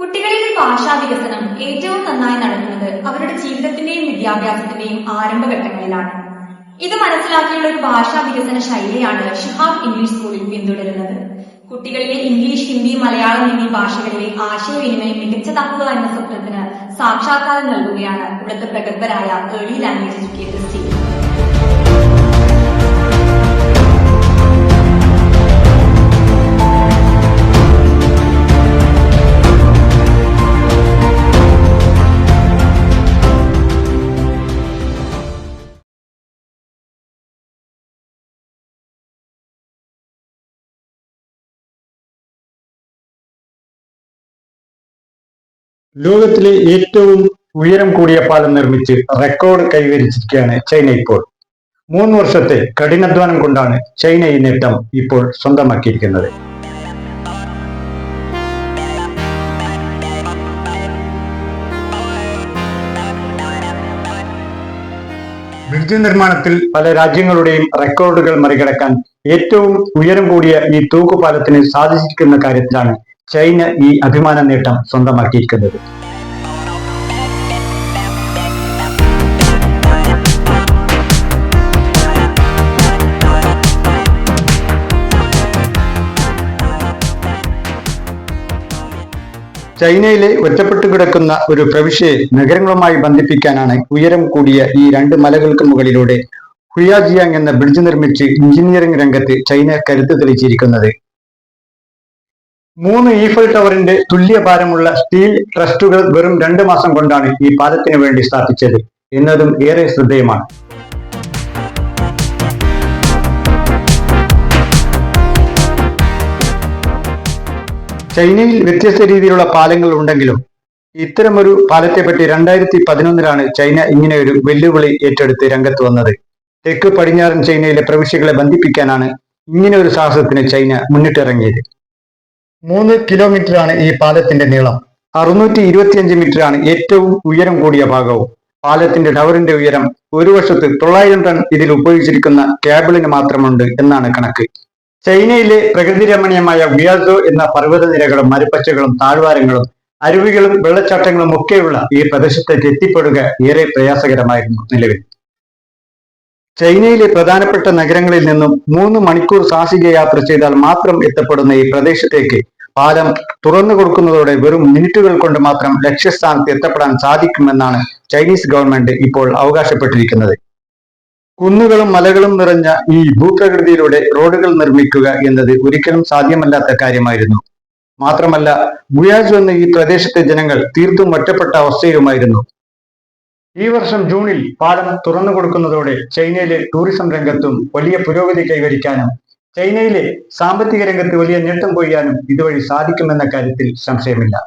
കുട്ടികളിലെ ഭാഷാ വികസനം ഏറ്റവും നന്നായി നടക്കുന്നത് അവരുടെ ജീവിതത്തിന്റെയും വിദ്യാഭ്യാസത്തിന്റെയും ആരംഭഘട്ടങ്ങളിലാണ്. ഇത് മനസ്സിലാക്കിയുള്ള ഒരു ഭാഷാ വികസന ശൈലിയാണ് ഷിഹാബ് ഇംഗ്ലീഷ് സ്കൂളിൽ പിന്തുടരുന്നത്. കുട്ടികളിലെ ഇംഗ്ലീഷ്, ഹിന്ദി, മലയാളം എന്നീ ഭാഷകളിലെ ആശയവിനിമയം മികച്ചതാക്കുക എന്ന സ്വപ്നത്തിന് സാക്ഷാത്കാരം നൽകുകയാണ് ഇവിടുത്തെ പ്രഗത്ഭരായ ഏർലി ലാംഗ്വേജ് എഡ്യൂക്കേറ്റേഴ്സ് ടീം. ലോകത്തിലെ ഏറ്റവും ഉയരം കൂടിയ പാലം നിർമ്മിച്ച് റെക്കോർഡ് കൈവരിച്ചിരിക്കുകയാണ് ചൈന ഇപ്പോൾ. 3 വർഷത്തെ കഠിനാധ്വാനം കൊണ്ടാണ് ചൈന ഈ നേട്ടം ഇപ്പോൾ സ്വന്തമാക്കിയിരിക്കുന്നത്. ബ്രിഡ്ജ് നിർമ്മാണത്തിൽ പല രാജ്യങ്ങളുടെയും റെക്കോർഡുകൾ മറികടക്കാൻ ഏറ്റവും ഉയരം കൂടിയ ഈ തൂക്കുപാലത്തിന് സാധിച്ചിരിക്കുന്ന കാര്യത്തിലാണ് ചൈന ഈ അഭിമാന നേട്ടം സ്വന്തമാക്കിയിരിക്കുന്നത്. ചൈനയിലെ ഒറ്റപ്പെട്ടു കിടക്കുന്ന ഒരു പ്രവിശ്യയെ നഗരങ്ങളുമായി ബന്ധിപ്പിക്കാനാണ് ഉയരം കൂടിയ ഈ 2 മലകൾക്ക് മുകളിലൂടെ ഹുയാജിയാങ് എന്ന ബ്രിഡ്ജ് നിർമ്മിച്ച് എഞ്ചിനീയറിംഗ് രംഗത്ത് ചൈന കരുത്ത് തെളിയിച്ചിരിക്കുന്നത്. 3 ഈഫൽ ടവറിന്റെ തുല്യ ഭാരമുള്ള സ്റ്റീൽ ട്രസ്റ്റുകൾ വെറും 2 മാസം കൊണ്ടാണ് ഈ പാലത്തിനു വേണ്ടി സ്ഥാപിച്ചത് എന്നതും ഏറെ ശ്രദ്ധേയമാണ്. ചൈനയിൽ വ്യത്യസ്ത രീതിയിലുള്ള പാലങ്ങൾ ഉണ്ടെങ്കിലും ഇത്തരമൊരു പാലത്തെപ്പറ്റി 2011 ചൈന ഇങ്ങനെ ഒരു വെല്ലുവിളി ഏറ്റെടുത്ത് രംഗത്ത് വന്നത്. തെക്ക് പടിഞ്ഞാറൻ ചൈനയിലെ പ്രവിശ്യകളെ ബന്ധിപ്പിക്കാനാണ് ഇങ്ങനെ ഒരു സാഹസത്തിന് ചൈന മുന്നിട്ടിറങ്ങിയത്. 3 കിലോമീറ്ററാണ് ഈ പാലത്തിന്റെ നീളം. 625 മീറ്ററാണ് ഏറ്റവും ഉയരം കൂടിയ ഭാഗവും. പാലത്തിന്റെ ടവറിന്റെ ഉയരം ഒരു വശത്ത് 900 ടൺ ഇതിൽ ഉപയോഗിച്ചിരിക്കുന്ന കേബിളിന് മാത്രമുണ്ട് എന്നാണ് കണക്ക്. ചൈനയിലെ പ്രകൃതി രമണീയമായ വിയാസോ എന്ന പർവ്വതനിരകളും മരുപ്പച്ചകളും താഴ്വാരങ്ങളും അരുവികളും വെള്ളച്ചാട്ടങ്ങളും ഒക്കെയുള്ള ഈ പ്രദേശത്തേക്ക് എത്തിപ്പെടുക ഏറെ പ്രയാസകരമായിരുന്നു നിലവിൽ. ചൈനയിലെ പ്രധാനപ്പെട്ട നഗരങ്ങളിൽ നിന്നും 3 മണിക്കൂർ സാഹസിക യാത്ര ചെയ്താൽ മാത്രം എത്തപ്പെടുന്ന ഈ പ്രദേശത്തേക്ക് പാലം തുറന്നു കൊടുക്കുന്നതോടെ വെറും മിനിറ്റുകൾ കൊണ്ട് മാത്രം ലക്ഷ്യസ്ഥാനത്ത് എത്തപ്പെടാൻ സാധിക്കുമെന്നാണ് ചൈനീസ് ഗവൺമെന്റ് ഇപ്പോൾ അവകാശപ്പെട്ടിരിക്കുന്നത്. കുന്നുകളും മലകളും നിറഞ്ഞ ഈ ഭൂപ്രകൃതിയിലൂടെ റോഡുകൾ നിർമ്മിക്കുക എന്നത് ഒരിക്കലും സാധ്യമല്ലാത്ത കാര്യമായിരുന്നു. മാത്രമല്ല, ഗുയാസു എന്ന ഈ പ്രദേശത്തെ ജനങ്ങൾ തീർത്തും ഒറ്റപ്പെട്ട അവസ്ഥയിലുമായിരുന്നു. ഈ വർഷം ജൂണിൽ പാലം തുറന്നു കൊടുക്കുന്നതോടെ ചൈനയിലെ ടൂറിസം രംഗത്തും വലിയ പുരോഗതി കൈവരിക്കാനും ചൈനയിലെ സാമ്പത്തിക രംഗത്ത് വലിയ നേട്ടം കൊയ്യാനും ഇതുവഴി സാധിക്കുമെന്ന കാര്യത്തിൽ സംശയമില്ല.